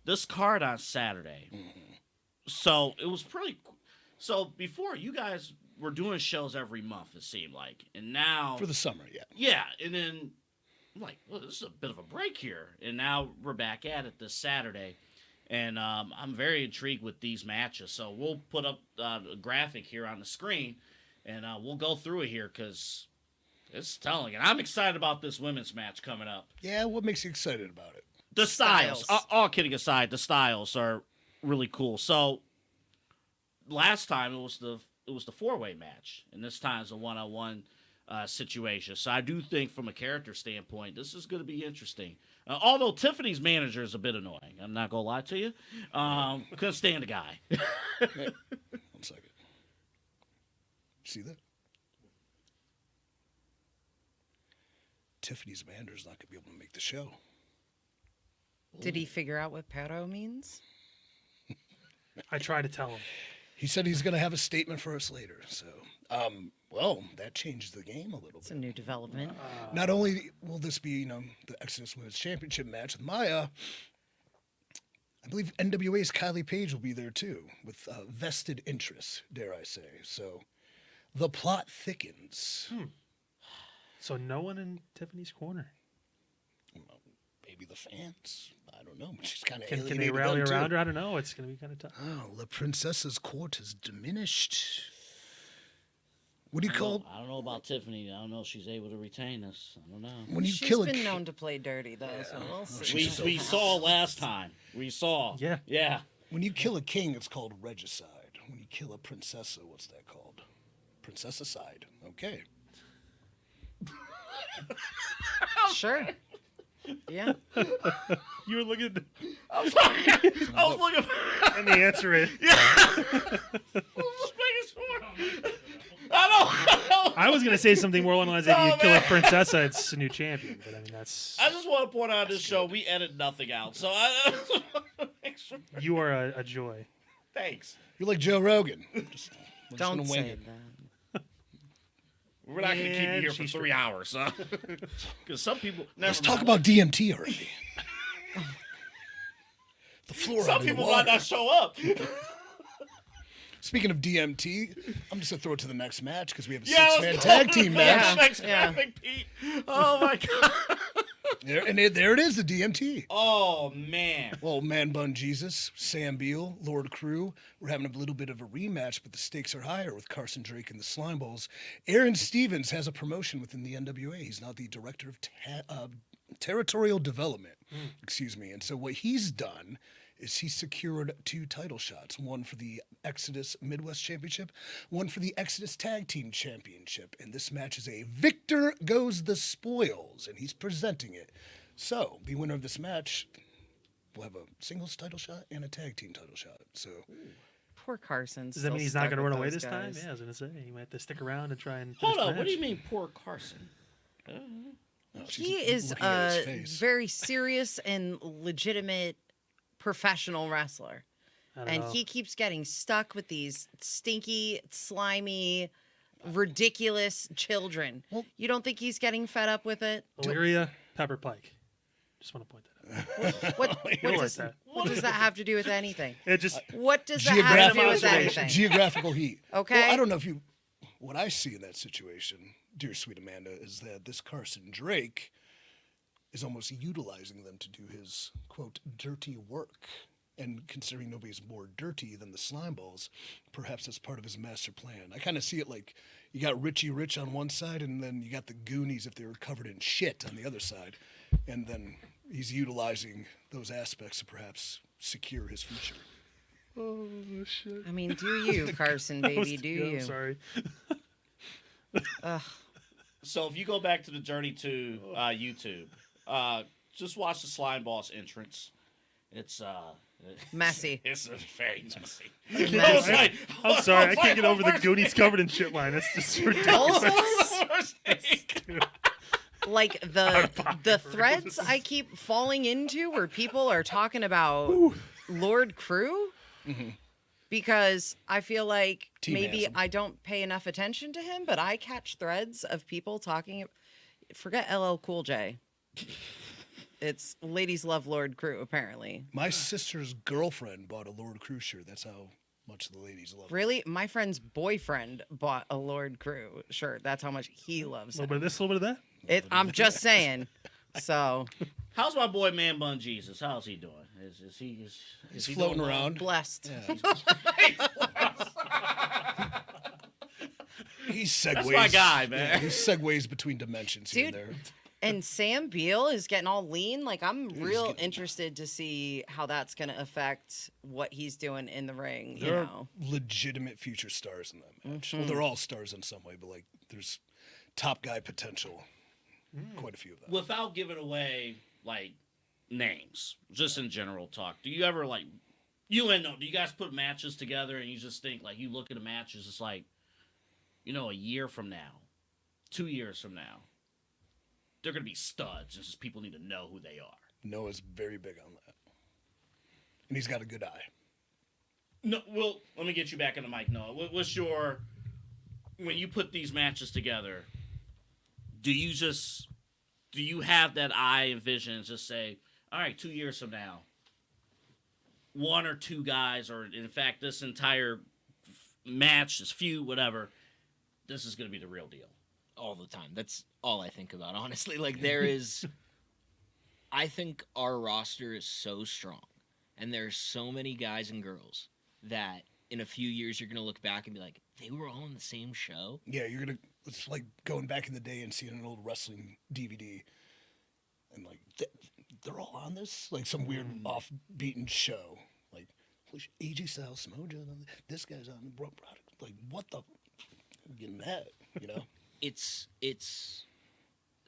this card on Saturday. So it was pretty. So before you guys were doing shows every month, it seemed like, and now for the summer, yeah. Yeah, and then I'm like, well, this is a bit of a break here, and now we're back at it this Saturday, and I'm very intrigued with these matches. So we'll put up a graphic here on the screen, and we'll go through it here because it's telling, and I'm excited about this women's match coming up. Yeah, what makes you excited about it? The styles. All kidding aside, the styles are really cool. So last time it was the 4-way match, and this time it's a 1-on-1 situation. So I do think from a character standpoint, this is going to be interesting. Although Tiffany's manager is a bit annoying. I'm not going to lie to you. Couldn't stand the guy. Hey, 1 second. See that? Tiffany's manager is not going to be able to make the show. Did he figure out what pero means? I try to tell him. He said he's going to have a statement for us later. So, well, that changed the game a little It's bit. a new development. Not only will this be, the Exodus Women's Championship match with Maya, I believe NWA's Kylie Page will be there too, with vested interests, dare I say. So, the plot thickens. So no one in Tiffany's corner. Well, maybe the fans. I don't know. She's kind of Can they rally around her? I don't know. It's going to be kind of tough. Oh, La Princessa's court has diminished. What do you call? I don't know about Tiffany. I don't know if she's able to retain this. I don't know. When you She's kill been a known to play dirty, though, so we'll see. We saw last time. We saw. Yeah. Yeah. When you kill a king, it's called regicide. When you kill a princessa, what's that called? Princessicide. Okay. Sure. Yeah. You were looking, I was looking. and the answer is, I was going to say something more along the lines that you kill a princessa, it's a new champion. But I mean, that's. I just want to point out this show, we edit nothing out. So I make sure. You are a joy. Thanks. You're like Joe Rogan. We're just Don't gonna say wing it. that. We're not going to keep you Yeah, here for she's 3 hours, huh? Because some people. Let's talk about DMT already. The fluoride Some in the people water. might not show up. Speaking of DMT, I'm just gonna throw it to the next match because we have a Yeah, six-man let's tag go. team Yeah. match. Next Yeah. graphic, Pete. Oh my god. There it is, the DMT. Oh man. Well, Man Bun Jesus, Sam Beal, Lord Crew. We're having a little bit of a rematch, but the stakes are higher with Carson Drake and the Slime Balls. Aaron Stevens has a promotion within the NWA. He's now the director of territorial development. Excuse me. And so what he's done is he secured 2 title shots, one for the Exodus Midwest Championship, one for the Exodus Tag Team Championship. And this match is a victor goes the spoils, and he's presenting it. So the winner of this match will have a singles title shot and a tag team title shot. So Poor Carson. Does that mean he's not going to run away this time? Yeah, I was going to say. He might have to stick around and try and. Hold on. What do you mean, poor Carson? He is looking at his a face. very serious and legitimate professional wrestler. And he keeps getting stuck with these stinky, slimy, ridiculous children. Well- You don't think he's getting fed up with it? Illyria, Pepper Pike. Just want to point that out. What does that have to do with anything? It just. What does that have to do with anything? Geographical heat. Okay. Well, I don't know if you. What I see in that situation, dear sweet Amanda, is that this Carson Drake is almost utilizing them to do his, quote, dirty work. And considering nobody's more dirty than the Slime Balls, perhaps that's part of his master plan. I kind of see it like you got Richie Rich on one side, and then you got the Goonies if they were covered in shit on the other side. And then he's utilizing those aspects to perhaps secure his future. Oh, shit. I mean, do you, Carson, baby, do you? I'm sorry. So if you go back to the Journey to YouTube, just watch the Slime Boss entrance. It's Messy. It's very messy. Messy. I'm sorry. I can't get over the Goonies covered in shit line. That's just ridiculous. Like the threads I keep falling into where people are talking about Lord Crew, because I feel like maybe Team-assing. I don't pay enough attention to him, but I catch threads of people talking. Forget LL Cool J. It's ladies love Lord Crew, apparently. My sister's girlfriend bought a Lord Crew shirt. That's how much the ladies love it. Really? My friend's boyfriend bought a Lord Crew shirt. That's how much he loves A it. little bit of this, a little bit of that. I'm just saying. So How's my boy Man Bun Jesus? How's he doing? Is he floating doing well? around. blessed. Yeah. He segues. That's my guy, man. Yeah, he segues between dimensions here and Dude. there. And Sam Beal is getting all lean. Like, I'm He's real getting- interested to see how that's going to affect what he's doing in the ring, you There know. are legitimate future stars in that match. Mhm. Well, they're all stars in some way, but like there's top guy potential. Quite a few of them. Without giving away like names, just in general talk. Do you ever like do you guys put matches together and you just think like you look at a match it's just like, a year from now, 2 years from now, they're gonna be studs. It's just people need to know who they are. Noah's very big on that, and he's got a good eye. No, well, let me get you back on the mic, Noah. What's your when you put these matches together? Do you have that eye and vision and just say, all right, 2 years from now, one or two guys, or in fact, this entire match, this feud, whatever, this is going to be the real deal? All the time. That's all I think about, honestly. Like, I think our roster is so strong, and there's so many guys and girls that in a few years you're going to look back and be like, they were all in the same show? Yeah, it's like going back in the day and seeing an old wrestling DVD, and like they're all on this, like some weird off-beaten show. Like, AJ Styles, Samoa Joe, this guy's on the product. Like, what the? I'm getting mad, It's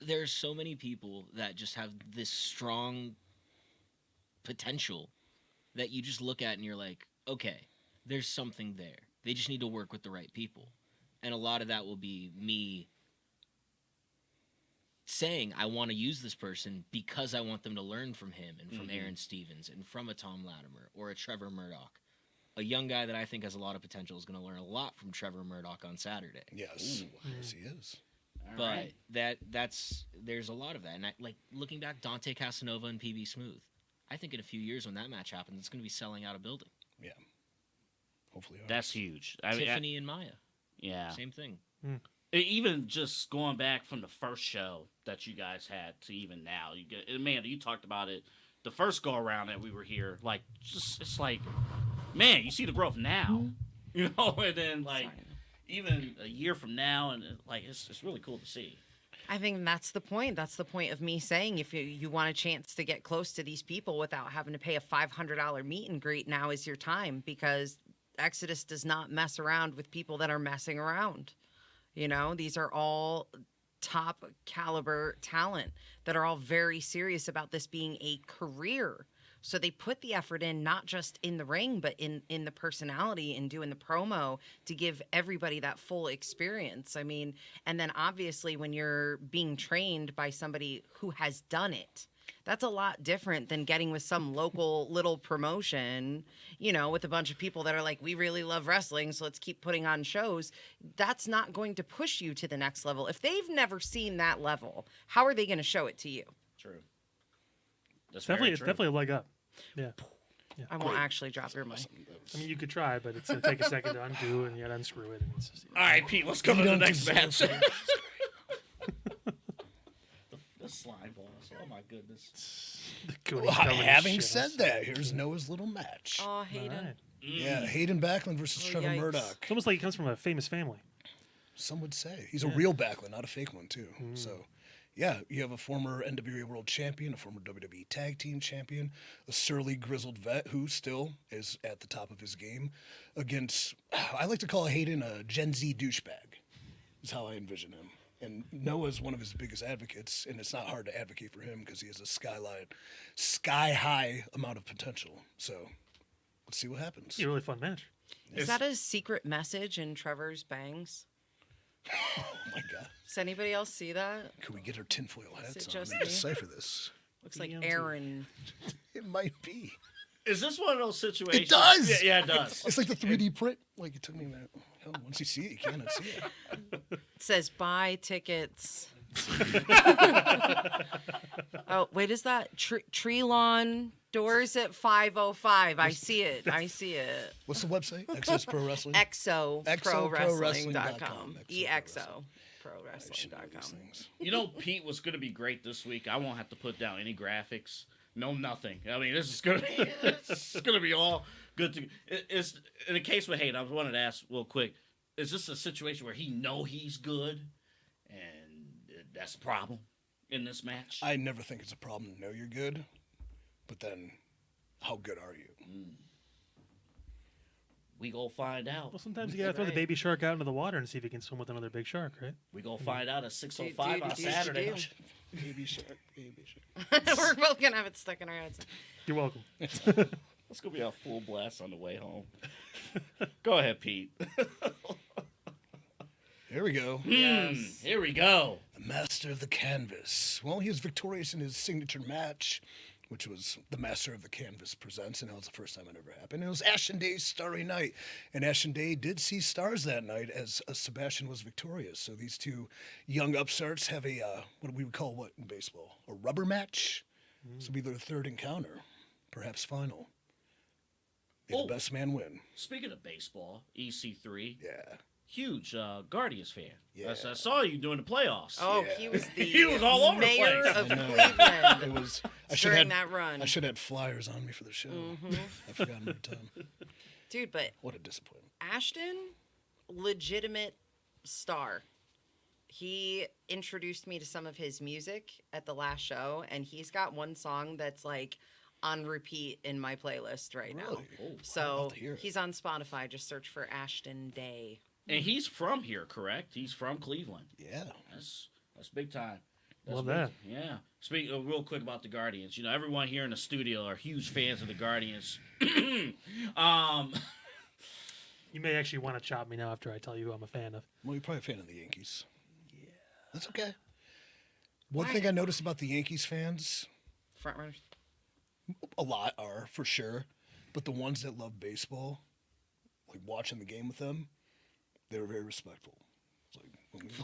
there's so many people that just have this strong potential that you just look at and you're like, okay, there's something there. They just need to work with the right people. And a lot of that will be me saying I want to use this person because I want them to learn from him and from Aaron Stevens and from a Tom Latimer or a Trevor Murdoch. A young guy that I think has a lot of potential is going to learn a lot from Trevor Murdoch on Saturday. Yes, yes, he is. All But right. there's a lot of that. And like looking back, Dante Casanova and PB Smooth, I think in a few years when that match happens, it's going to be selling out a building. Yeah, hopefully. That's huge. Tiffany and Maya, yeah. same thing. Even just going back from the first show that you guys had to even now, Amanda, you talked about it the first go around that we were here. Like, it's like, man, you see the growth now, and then like even a year from now, and like it's really cool to see. I think that's the point. That's the point of me saying if you want a chance to get close to these people without having to pay a $500 meet and greet, now is your time, because Exodus does not mess around with people that are messing around. These are all top caliber talent that are all very serious about this being a career. So they put the effort in, not just in the ring, but in the personality and doing the promo to give everybody that full experience. I mean, and then obviously when you're being trained by somebody who has done it, that's a lot different than getting with some local little promotion, with a bunch of people that are like, we really love wrestling, so let's keep putting on shows. That's not going to push you to the next level. If they've never seen that level, how are they going to show it to you? True. That's It's definitely a leg up. Yeah. I won't actually drop your mic. I mean, you could try, but it's going to take a second to undo and yet unscrew it. And it's just, All right, Pete, let's go to the next match. The slime balls. Oh my goodness. Having said that, here's Noah's little match. Oh, Hayden. All right. Yeah, Hayden Backlund versus Trevor yikes. Murdoch. It's almost like he comes from a famous family. Some would say he's a real Backlund, not a fake one too. So, yeah, you have a former NWA World Champion, a former WWE Tag Team Champion, a surly, grizzled vet who still is at the top of his game. Against, I like to call Hayden a Gen Z douchebag. Is how I envision him. And Noah's one of his biggest advocates, and it's not hard to advocate for him because he has a sky high amount of potential. So, let's see what happens. It's a really fun match. Is that a secret message in Trevor's bangs? Oh my God! Does anybody else see that? Could we get our tinfoil hats it on just and me? decipher this? Looks like BMT. Aaron. It might be. Is this one of those situations? It does! Yeah, it does. It's like the 3D print. Like, it took me a minute. Hell, once you see it, you cannot see it. It says buy tickets Oh, wait, is that tree lawn doors at 5:05? I see it. What's the website? XS Pro Wrestling. EXOProWrestling.com. EXO EXOProWrestling.com. You know, Pete was going to be great this week. I won't have to put down any graphics. No, nothing. I mean, this is going to be all good. It's in a case with Hayden. I wanted to ask real quick: is this a situation where he know he's good, and that's a problem in this match? I never think it's a problem to know you're good, but then, how good are you? We go find out. Well, sometimes you gotta throw the baby shark out into the water and see if he can swim with another big shark, right? We go find out at 6:05 on Saturday. Baby shark, baby shark. We're both gonna have it stuck in our heads. You're welcome. That's gonna be a full blast on the way home. Go ahead, Pete. Here we go. Yes. Here we go. The master of the canvas. Well, he was victorious in his signature match, which was the Master of the Canvas Presents, and that was the first time it ever happened. It was Ashton Day's Starry Night, and Ashton Day did see stars that night as Sebastian was victorious. So these two young upstarts have a, what we would call what in baseball? A rubber match? This will be their third encounter, perhaps final. May the best man win. Speaking of baseball, EC3, Yeah. huge Guardians fan. Yeah. I saw you during the playoffs. Oh, Yeah. he was the He was all over the mayor place. of I know. Cleveland It was. during that run. I should have had flyers on me for the show. I forgot every time. Dude, but What a disappointment. Ashton, legitimate star. He introduced me to some of his music at the last show, and he's got one song that's like on repeat in my playlist right now. Really? Oh, I'd So love to hear it. he's on Spotify. Just search for Ashton Day. And he's from here, correct? He's from Cleveland. Yeah. That's big time. That's Love big- that. Yeah. Speak real quick about the Guardians. You know, everyone here in the studio are huge fans of the Guardians. You may actually want to chop me now after I tell you who I'm a fan of. Well, you're probably a fan of the Yankees. Yeah. That's okay. One thing I noticed about the Yankees fans, Front runners. a lot are, for sure, but the ones that love baseball, like watching the game with them, they were very respectful.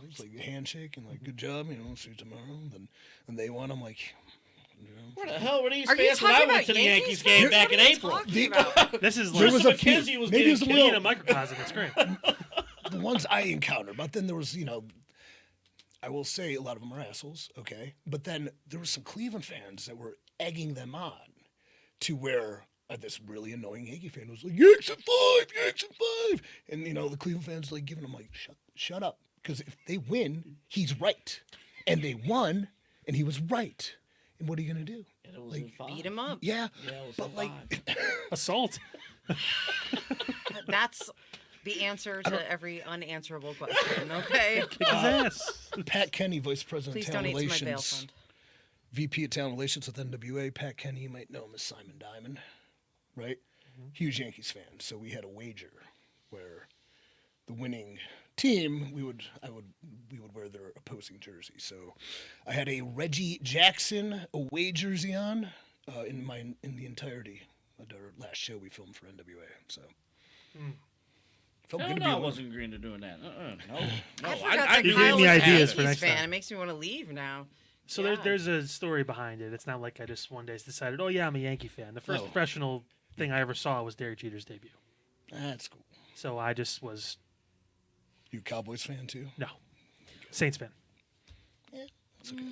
It's like a handshake and like, good job, see you tomorrow. And they won. I'm like, Where the hell were these Are you fans when I talking went about to the Yankees Yankees game fans? back What in are you April? talking about? This is There like was Mr. a few. McKenzie was Maybe it was getting the being Will. a microcosm. It's great. The ones I encountered, but then there was, I will say a lot of them are assholes, okay? But then there were some Cleveland fans that were egging them on to where this really annoying Yankee fan was like, Yanks at 5, Yanks at 5. And, the Cleveland fans like giving them like, shut up. Because if they win, he's right. And they won, and he was right. And what are you going to do? And it was Like, in five. Beat him up. Yeah, Yeah, it was but in like, five. Assault. That's the answer to every unanswerable question, okay? Kick his ass. Pat Kenny, Vice President Please of Talent donate to my bail Relations, fund. VP of Talent Relations with NWA. Pat Kenny, you might know him as Simon Diamond, right? Huge Yankees fan. So we had a wager where the winning team, we would wear their opposing jersey. So I had a Reggie Jackson away jersey on in the entirety of our last show we filmed for NWA. So felt Hell good to no, be I alone. wasn't agreeing to doing that. No. I forgot that You Kyle gave was me a ideas for Yankees next fan. time. It makes me want to leave now. So Yeah. there's a story behind it. It's not like I just one day decided, oh yeah, I'm a Yankee fan. The first No. professional thing I ever saw was Derek Jeter's debut. That's cool. So I just was You a Cowboys fan too? no Saints fan. That's okay.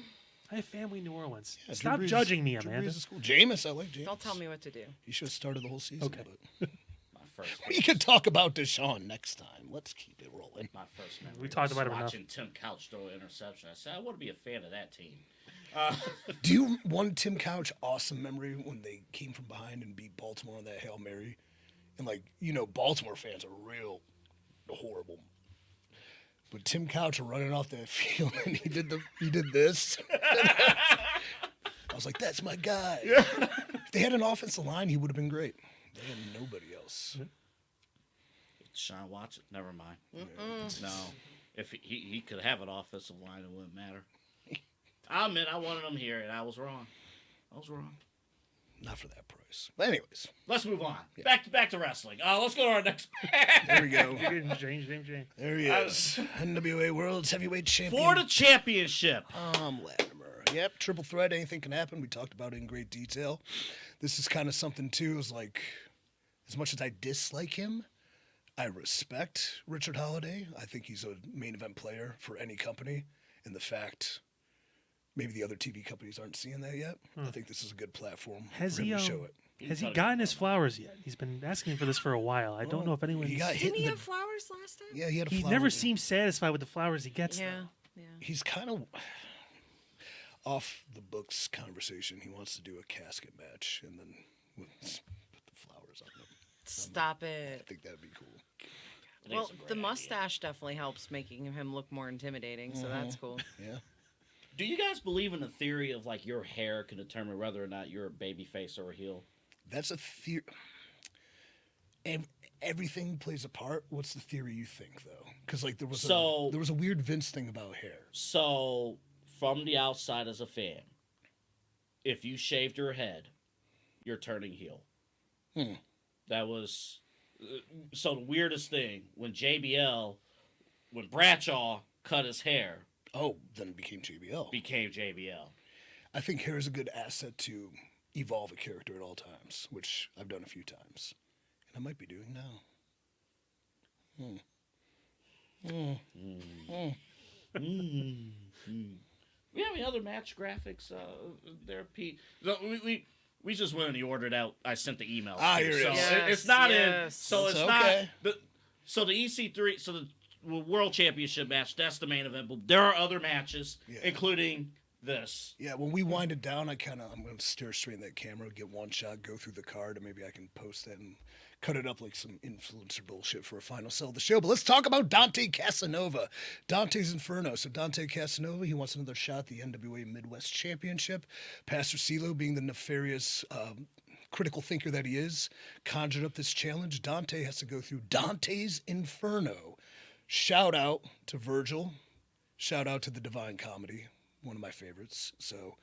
I have family in New Orleans. Yeah, Stop Drew Brees- judging me, Drew Amanda. Brees is cool. Jameis, I like Jameis. Don't tell me what to do. You should have started the whole season. Okay. But My first we can talk about Deshaun next time. Let's keep it rolling. my first memory We talked was about it enough. watching Tim Couch throw an interception. I said I want to be a fan of that team. Do you want Tim Couch awesome memory when they came from behind and beat Baltimore on that Hail Mary? And Baltimore fans are real horrible. But Tim Couch running off that field and he did this. I was like, that's my guy. If they had an offensive line, he would have been great. They had nobody else. Sean Watson, never mind. No, if he could have an offensive line, it wouldn't matter. I admit I wanted him here, and I was wrong. Not for that price. But anyways, Let's move on. Yeah. Back to wrestling. Let's go to our next. there we go. You're getting James. There he is. NWA World's Heavyweight Champion. Florida Championship. Latimer. Yep, triple threat. Anything can happen. We talked about it in great detail. This is kind of something, too, is like, as much as I dislike him, I respect Richard Holiday. I think he's a main event player for any company. And the fact maybe the other TV companies aren't seeing that yet. I think this is a good platform for him to show it. Has he gotten his flowers yet? He's been asking for this for a while. I don't know if anyone. He got hit Didn't in he the- have flowers last time? Yeah, he had a He flower. never seems satisfied with the flowers he gets. Yeah. Though. Yeah. He's kind of off the books conversation. He wants to do a casket match and then put the flowers on them. Stop I it. think that'd be cool. Well, the mustache definitely helps making him look more intimidating, so that's cool. Yeah. Do you guys believe in the theory of like your hair can determine whether or not you're a baby face or a heel? That's a theory. Everything plays a part. What's the theory you think, though? Because like there was a weird Vince thing about hair. So, from the outside as a fan, if you shaved your head, you're turning heel. That was so the weirdest thing when Bradshaw cut his hair, Oh, then it became JBL. became JBL. I think hair is a good asset to evolve a character at all times, which I've done a few times, and I might be doing now. We have any other match graphics there, Pete? So we just went and ordered out. I sent the email. Here it so is. it's not in. Yes. So That's it's okay. not. So the EC3. So the World Championship match. That's the main event. But there are other matches, including this. Yeah, when we wind it down, I'm going to stare straight in that camera, get one shot, go through the card, and maybe I can post that and cut it up like some influencer bullshit for a final sell of the show. But let's talk about Dante Casanova. Dante's Inferno. So Dante Casanova, he wants another shot at the NWA Midwest Championship. Pastor CeeLo, being the nefarious critical thinker that he is, conjured up this challenge. Dante has to go through Dante's Inferno. Shout out to Virgil. Shout out to the Divine Comedy. One of my favorites. So,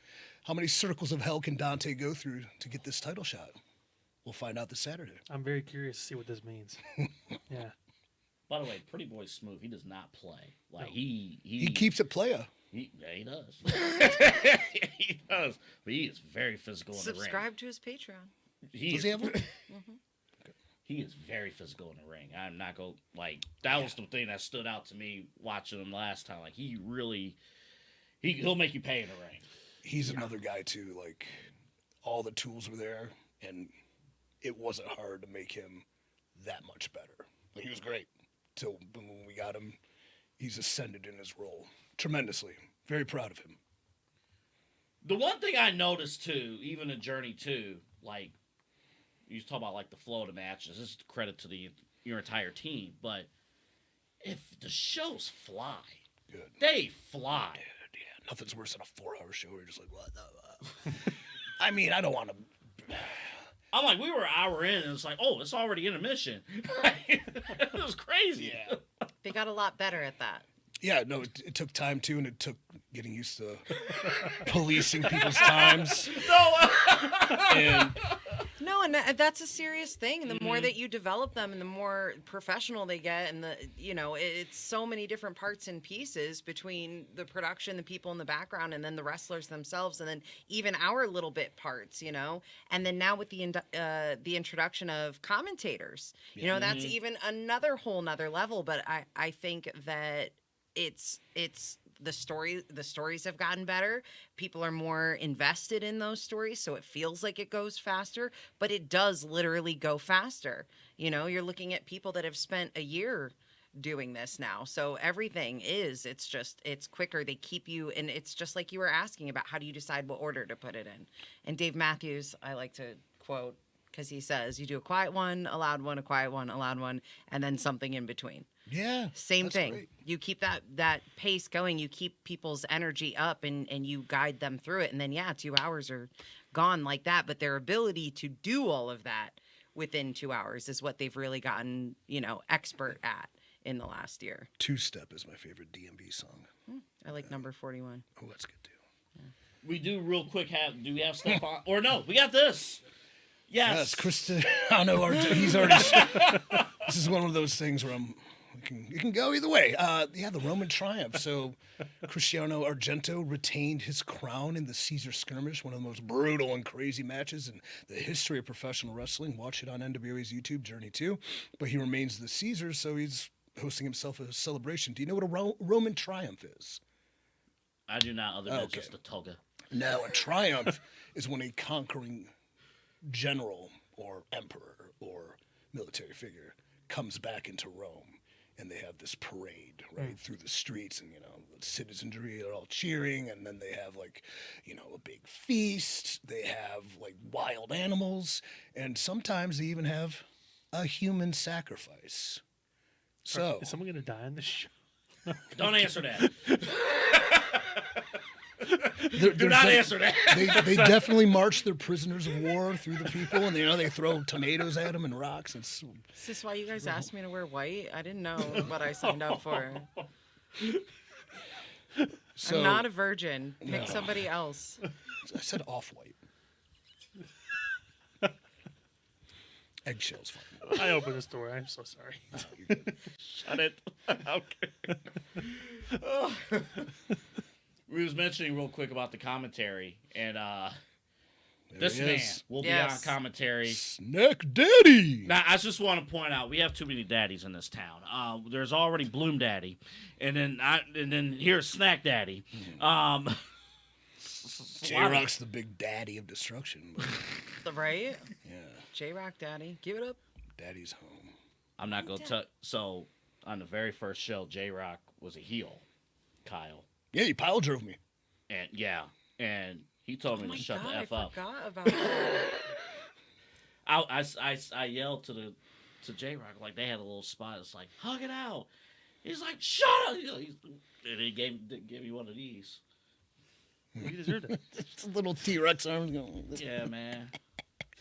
how many circles of hell can Dante go through to get this title shot? We'll find out this Saturday. I'm very curious to see what this means. Yeah. By the way, Pretty Boy Smooth. He does not play. Like No. he keeps it playa. Yeah, he does. He does. But he is very physical in the ring. Subscribe to his Patreon. Does he have one? He is very physical in the ring. I'm not going like that was the thing that stood out to me watching him last time. Like he really he'll make you pay in the ring. He's another guy too. Like all the tools were there, and it wasn't hard to make him that much better. Like, he was great till when we got him. He's ascended in his role tremendously. Very proud of him. The one thing I noticed too, even in Journey 2, like you talk about like the flow of the matches. This is credit to your entire team, but if the shows fly, Good. they fly. Yeah, nothing's worse than a 4-hour show where you're just like, what the? I mean, I don't want to. I'm like, we were an hour in, and it's like, oh, it's already intermission. It was crazy. Yeah. They got a lot better at that. Yeah, no, it took time too, and it took getting used to policing people's times. And No, and that's a serious thing. And the more that you develop them, and the more professional they get, and it's so many different parts and pieces between the production, the people in the background, and then the wrestlers themselves, and then even our little bit parts, And then now with the introduction of commentators, that's even another whole nother level. But I think that it's the stories have gotten better. People are more invested in those stories, so it feels like it goes faster, but it does literally go faster. You're looking at people that have spent a year doing this now. So everything it's quicker. They keep you, and it's just like you were asking about, how do you decide what order to put it in? And Dave Matthews, I like to quote, because he says, you do a quiet one, a loud one, a quiet one, a loud one, and then something in between. yeah, Same that's thing. great. You keep that pace going. You keep people's energy up, and you guide them through it. And then 2 hours are gone like that. But their ability to do all of that within 2 hours is what they've really gotten, expert at in the last year. Two Step is my favorite DMB song. I like number 41. Oh, that's good too. we do real quick do we have stuff on? Or no, we got this. Yes. Cristiano. He's already. This is one of those things where you can go either way. The Roman triumph. So Cristiano Argento retained his crown in the Caesar skirmish, one of the most brutal and crazy matches in the history of professional wrestling. Watch it on NWA's YouTube Journey 2. But he remains the Caesar, so he's hosting himself a celebration. Do you know what a Roman triumph is? I do not, other than just a toga. No, a triumph is when a conquering general or emperor or military figure comes back into Rome, and they have this parade right through the streets, and the citizenry are all cheering, and then they have a big feast. They have wild animals, and sometimes they even have a human sacrifice. So is someone gonna die on this show? Don't answer that. Do not answer that. They definitely march their prisoners of war through the people, and they throw tomatoes at them and rocks. Is this why you guys asked me to wear white? I didn't know what I signed up for. So, I'm not a virgin. Pick somebody else. I said off-white. Eggshell's fine. I opened this door. I'm so sorry. Shut it. Okay. We was mentioning real quick about the commentary, and this man will be on commentary. Snack Daddy! Now, I just want to point out, we have too many daddies in this town. There's already Bloom Daddy, and then here's Snack Daddy. J-Rock's the big daddy of destruction. Right? Yeah. J-Rock Daddy. Give it up. Daddy's home. I'm not going to tell. So, on the very first show, J-Rock was a heel, Kyle. Yeah, he pile drove me. And he told me to shut the F up. I forgot about that. I yelled to J-Rock, they had a little spot. It's like, hug it out. He's like, shut up. And he gave me one of these. You deserved it. Little T-Rex arms going. Yeah, man.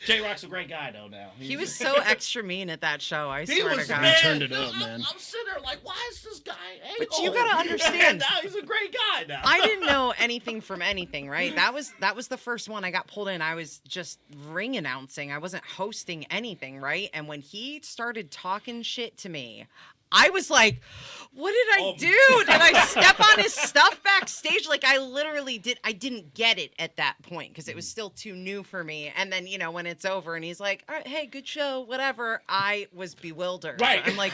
J-Rock's a great guy, though, now. He was so extra mean at that show, I swear to God. He turned it up, man. I'm sitting there like, why is this guy But you gotta understand. Now he's a great guy now. I didn't know anything from anything, right? That was the first one I got pulled in. I was just ring announcing. I wasn't hosting anything, right? And when he started talking shit to me, I was like, what did I do? Did I step on his stuff backstage? I literally did. I didn't get it at that point because it was still too new for me. And then, when it's over and he's like, all right, hey, good show, whatever. I was bewildered. Right. I'm like,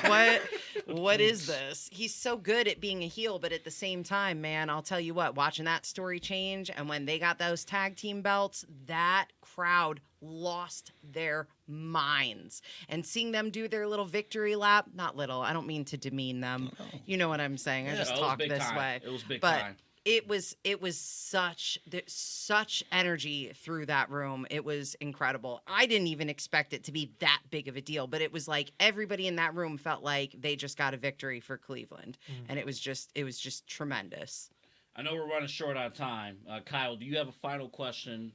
what is this? He's so good at being a heel, but at the same time, man, I'll tell you what, watching that story change and when they got those tag team belts, that crowd lost their minds. And seeing them do their little victory lap, not little, I don't mean to demean them. You know what I'm saying? I just talk this way. It was big but time. It was such energy through that room. It was incredible. I didn't even expect it to be that big of a deal, but it was like everybody in that room felt like they just got a victory for Cleveland. And it was just tremendous. I know we're running short on time. Kyle, do you have a final question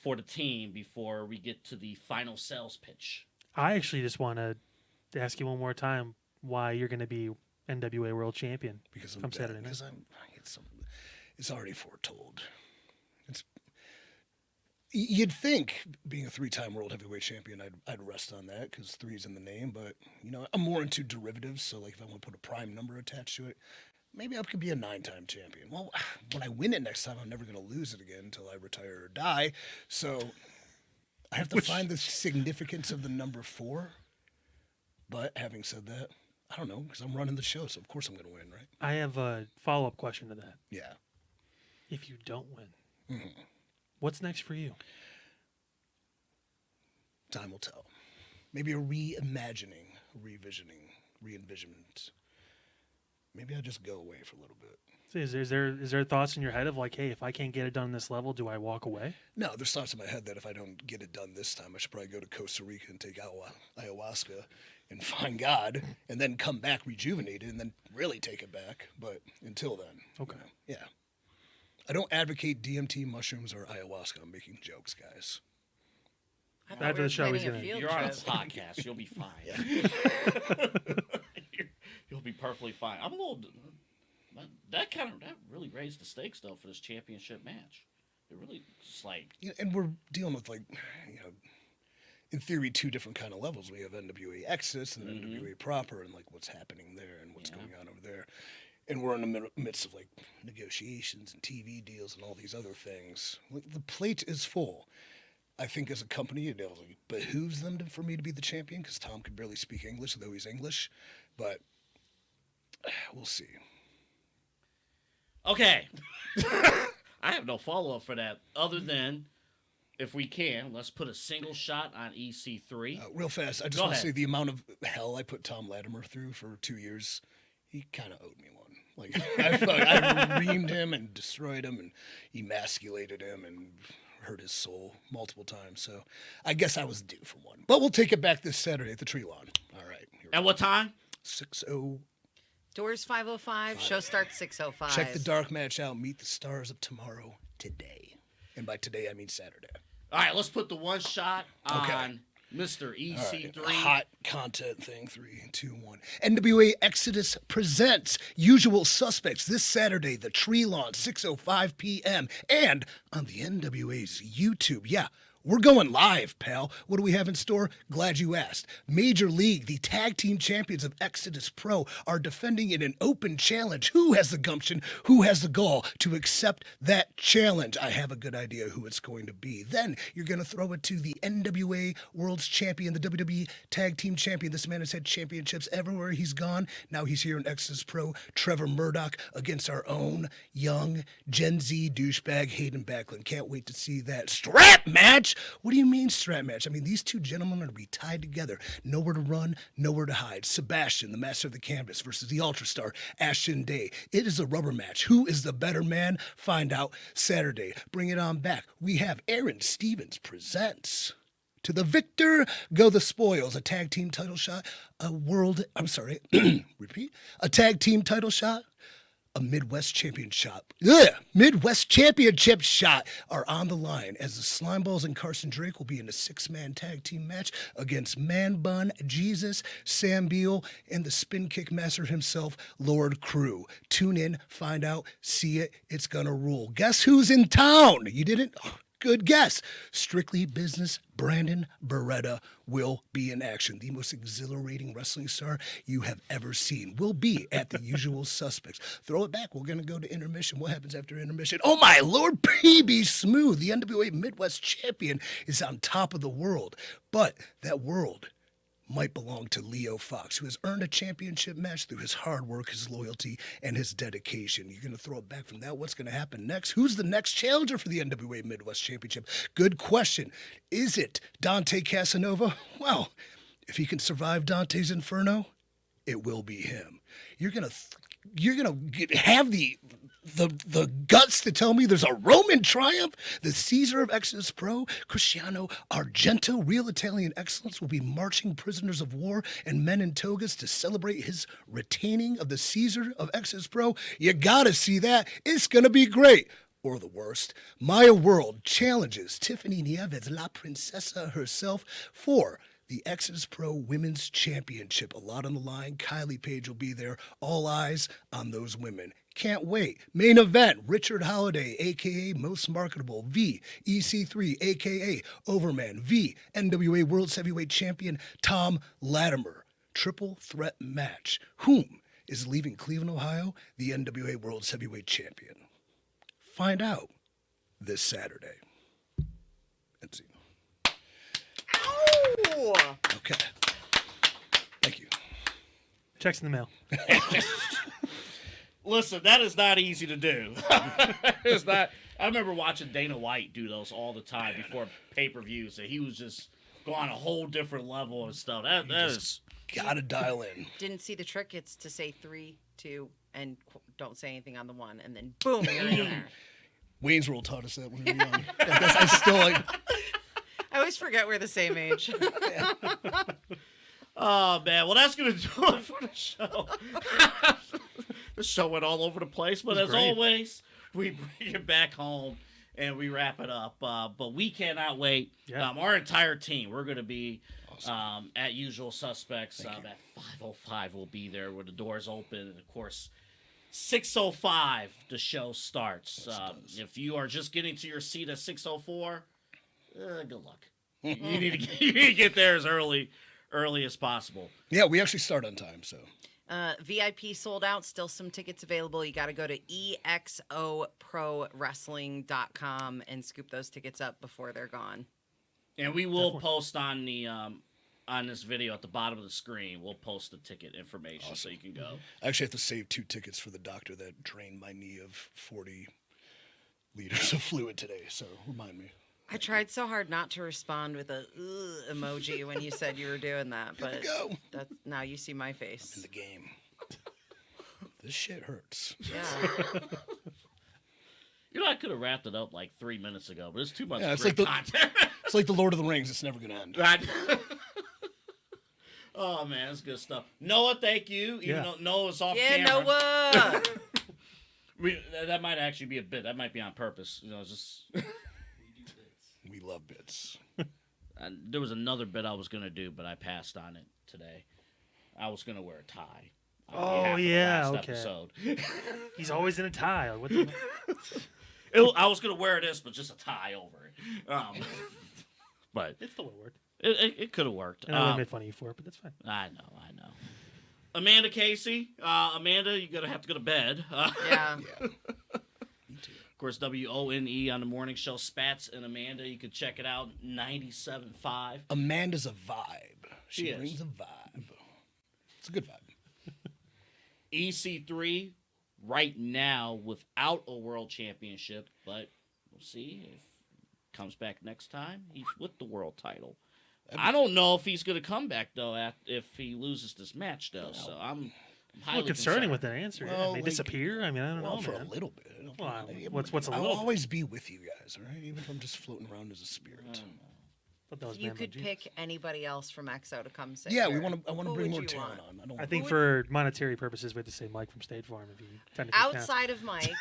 for the team before we get to the final sales pitch? I actually just want to ask you one more time why you're going to be NWA World Champion Because I'm come bad, Saturday night. because it's already foretold. You'd think, being a 3-time World Heavyweight Champion, I'd rest on that because 3's in the name. But I'm more into derivatives. So if I want to put a prime number attached to it, maybe I could be a 9-time champion. Well, when I win it next time, I'm never going to lose it again until I retire or die. So I have to find the significance of the number 4. But having said that, I don't know, because I'm running the show, so of course I'm going to win, right? I have a follow-up question to that. Yeah. If you don't win, what's next for you? Time will tell. Maybe a reimagining, revisioning, re-envisionment. Maybe I'll just go away for a little bit. So is there thoughts in your head of hey, if I can't get it done this level, do I walk away? No, there's thoughts in my head that if I don't get it done this time, I should probably go to Costa Rica and take ayahuasca and find God, and then come back rejuvenated, and then really take it back. But until then, Okay. Yeah. I don't advocate DMT, mushrooms, or ayahuasca. I'm making jokes, guys. I thought After we were the show, he's planning a gonna- field You're on a trip. podcast. You'll be fine. You'll be perfectly fine. I'm a little. That really raised the stakes though for this championship match. it really just like And we're dealing with in theory, two different kind of levels. We have NWA Exodus and NWA proper, and like what's happening there and what's going on over there. And we're in the midst of like negotiations and TV deals and all these other things. Like, the plate is full. I think as a company, it behooves them for me to be the champion because Tom could barely speak English, though he's English. But we'll see. Okay. I have no follow-up for that other than, if we can, let's put a single shot on EC3. Real fast, I just want to say the amount of hell I put Tom Latimer through for 2 years, he kind of owed me one. Like, I reamed him and destroyed him and emasculated him and hurt his soul multiple times. So I guess I was due for one. But we'll take it back this Saturday at the Tree Lawn. All right. At what time? 6:00. Doors 5:05. Show starts 6:05. Check the dark match out. Meet the stars of tomorrow today. And by today, I mean Saturday. All right, let's put the one shot on Mr. EC3. Right. Hot content thing. 3, 2, 1. NWA Exodus presents Usual Suspects this Saturday, the Tree Lawn, 6:05 p.m. And on the NWA's YouTube. Yeah. We're going live, pal. What do we have in store? Glad you asked. Major League, the tag team champions of Exodus Pro, are defending in an open challenge. Who has the gumption? Who has the gall to accept that challenge? I have a good idea who it's going to be. Then you're going to throw it to the NWA World's Champion, the WWE Tag Team Champion. This man has had championships everywhere he's gone. Now he's here in Exodus Pro. Trevor Murdoch against our own young Gen Z douchebag Hayden Backlund. Can't wait to see that strap match. What do you mean strap match? I mean, these two gentlemen are to be tied together. Nowhere to run, nowhere to hide. Sebastian, the master of the canvas, versus the Ultra Star, Ashton Day. It is a rubber match. Who is the better man? Find out Saturday. Bring it on back. We have Aaron Stevens presents. To the victor go the spoils. A tag team title shot. Repeat. A tag team title shot. A Midwest Championship. Midwest Championship shot are on the line as the Slimeballs and Carson Drake will be in a 6-man tag team match against Man Bun, Jesus, Sam Beal, and the spin kick master himself, Lord Crew. Tune in, find out, see it. It's gonna rule. Guess who's in town? You didn't? Good guess. Strictly Business, Brandon Beretta will be in action. The most exhilarating wrestling star you have ever seen will be at the Usual Suspects. Throw it back. We're going to go to intermission. What happens after intermission? Oh, my Lord, PB Smooth, the NWA Midwest champion, is on top of the world. But that world might belong to Leo Fox, who has earned a championship match through his hard work, his loyalty, and his dedication. You're going to throw it back from that. What's going to happen next? Who's the next challenger for the NWA Midwest Championship? Good question. Is it Dante Casanova? Well, if he can survive Dante's Inferno, it will be him. You're gonna have the guts to tell me there's a Roman triumph? The Caesar of Exodus Pro, Cristiano Argento, real Italian excellence, will be marching prisoners of war and men in togas to celebrate his retaining of the Caesar of Exodus Pro. You gotta see that. It's gonna be great. Or the worst, Maya World challenges Tiffany Nieves, La Princesa herself, for the Exodus Pro Women's Championship. A lot on the line. Kylie Page will be there. All eyes on those women. Can't wait. Main event, Richard Holiday, a.k.a. Most Marketable, v. EC3, a.k.a. Overman, v. NWA World's Heavyweight Champion, Tom Latimer. Triple threat match. Whom is leaving Cleveland, Ohio, the NWA World's Heavyweight Champion? Find out this Saturday. Let's see. Ow! Okay. Thank you. Checks in the mail. Listen, that is not easy to do. It's not. I remember watching Dana White do those all the time before pay-per-views, and he was just going a whole different level and stuff. That is Gotta dial in. Didn't see the trick. It's to say 3, 2, and don't say anything on the 1, and then boom, you're in there. Wayne's World taught us that when we were young. I guess I still like. I always forget we're the same age. Oh man, well that's gonna do it for the show. The show went all over the place, but as always, we bring it back home and we wrap it up. But we cannot wait. Yeah. Our entire team, we're gonna be at Usual Suspects at 5:05. We'll be there where the doors open, and of course, 6:05 the show starts. Yes, it does. If you are just getting to your seat at 6:04, good luck. You need to get there as early as possible. Yeah, we actually start on time, so. VIP sold out. Still some tickets available. You got to go to exoprowrestling.com and scoop those tickets up before they're gone. And we will post on the on this video at the bottom of the screen. We'll post the ticket information so you can go. I actually have to save 2 tickets for the doctor that drained my knee of 40 liters of fluid today, so remind me. I tried so hard not to respond with a emoji when you said you were doing that, but Go. now you see my In face. the game. This shit hurts. Yeah. I could have wrapped it up like 3 minutes ago, but it's too much Yeah, it's great like content. It's like the Lord of the Rings. It's never going to end. Oh, man, that's good stuff. Noah, thank you. Even though Noah's off Yeah, camera. Noah. That might actually be a bit. That might be on purpose. Just... We love bits. There was another bit I was going to do, but I passed on it today. I was going to wear a tie. Oh, yeah, okay. Episode. He's always in a tie. What the... I was going to wear this, but just a tie over it. But It still would have worked. it could have worked. And I would have made fun of you for it, but that's fine. I know. Amanda Casey. Amanda, you're going to have to go to bed. Yeah. Yeah. Me too. Of course, WONE on the morning show. Spats and Amanda. You can check it out. 97.5. Amanda's a vibe. She She is. brings a vibe. It's a good vibe. EC3 right now without a world championship, but we'll see if he comes back next time. He's with the world title. I don't know if he's going to come back though if he loses this match though. So I'm A highly little concerning concerned. with that answer. Well, they like, disappear? I mean, I don't know, For man. a little bit. Well, what's a I'll little? always be with you guys, all right? Even if I'm just floating around as a spirit. Thought that was You Man Bun could Jesus. pick anybody else from EXO to come sit Yeah, here. I want to Who bring would more you talent want? on. I don't I want think for monetary purposes, we have to say Mike from State Farm if he technically counts. Outside of Mike,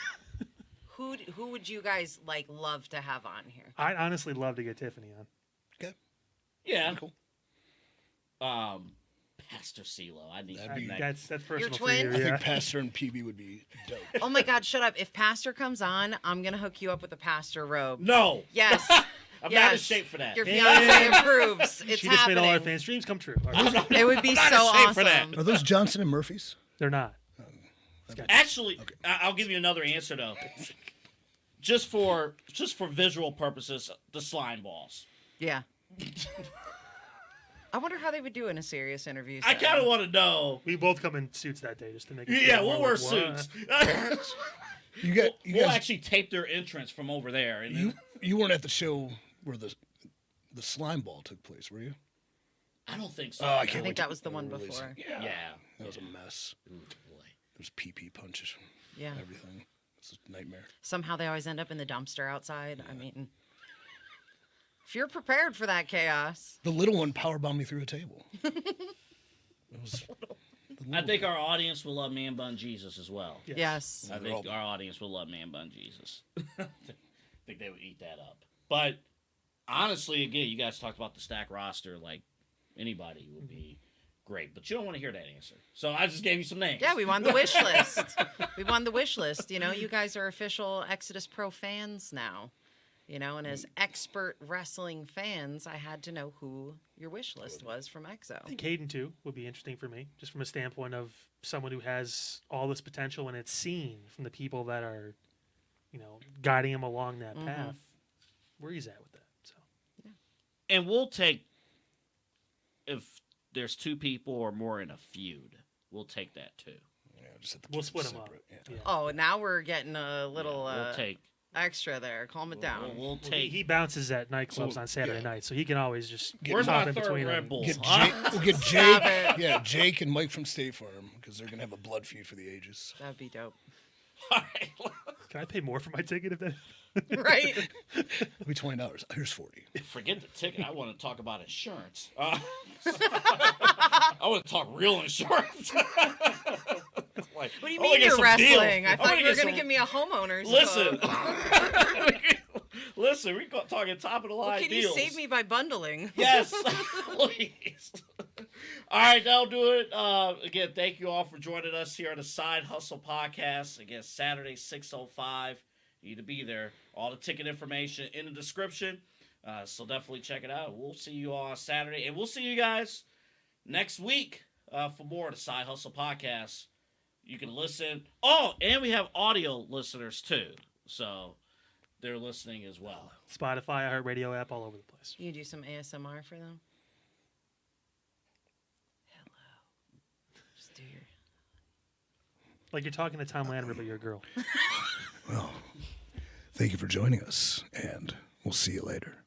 who would you guys love to have on here? I'd honestly love to get Tiffany on. Yeah. Cool. Pastor CeeLo. I need That'd be- that. That's personal for twin? you. I Yeah. think Pastor and PB would be dope. Oh my God, shut up. If Pastor comes on, I'm going to hook you up with a pastor robe. No. Yes. I'm yes. not in shape for that. Your Yeah. fiance approves. It's She just made all our happening. fans' dreams come true. All right. It would be I'm so not in shape for that. awesome. Are those Johnson and Murphys? They're not. Actually, I'll give you another answer though. Just for visual purposes, the slime balls. Yeah. I wonder how they would do in a serious interview. I setting. kind of want to know. We both come in suits that day just to make it Yeah, feel we'll more wear like, suits. You We'll guys, actually tape their entrance from over there. And you weren't at the show where the slime ball took place, were you? I don't think so. Oh, I no. can't I think wait that was the to one release before. it. Yeah. Yeah. That was a mess. Ooh, boy. There's PP punches. Yeah. Everything. It's a nightmare. Somehow they always end up in the dumpster outside. I mean, if you're prepared for that chaos. The little one powerbombed me through a table. It was I think our audience will love Man Bun Jesus as well. Yes. Yes. I think our audience will love Man Bun Jesus. I think they would eat that up. But honestly, again, you guys talked about the stack roster. Like anybody would be great, but you don't want to hear that answer. So I just gave you some names. Yeah, we won the wish list. We won the wish list. You know, you guys are official Exodus Pro fans now. You know, and as expert wrestling fans, I had to know who your wish list was from EXO. I think Hayden too would be interesting for me, just from a standpoint of someone who has all this potential and it's seen from the people that are, guiding him along that path. Where he's at with that. So And we'll take, if there's 2 people or more in a feud, we'll take that too. Yeah, just have to we'll keep split it them up. separate. Yeah. Yeah. Oh, now we're getting a little We'll take. extra there. Calm it down. We'll Well, take. he bounces at nightclubs So, on Saturday yeah. night, so he can always just Where's hop my in third between Red them. Bull? We'll get Stop Jake. it. Yeah, Jake and Mike from State Farm because they're gonna have a blood feud for the ages. That'd be dope. All right. Can I pay more for my ticket if that? Right? It'll be $20. Here's 40. Forget the ticket. I want to talk about insurance. I want to talk real insurance. Like, What do you I wanna mean get you're some wrestling? deals. I thought you were get going to some- give me a homeowner's Listen. quote. Listen, we're talking top of the line Well, can you deals. save me by bundling? Yes, please. All right, that'll do it. Again, thank you all for joining us here on the Side Hustle Podcast. Again, Saturday, 6:05. You need to be there. All the ticket information in the description. So definitely check it out. We'll see you all on Saturday. And we'll see you guys next week for more of the Side Hustle Podcast. You can listen. Oh, and we have audio listeners too. So they're listening as well. Spotify, iHeartRadio app, all over the place. You do some ASMR for them? Hello. Just do your... Like you're talking to Tom Lanner, but you're a girl. Well, thank you for joining us, and we'll see you later.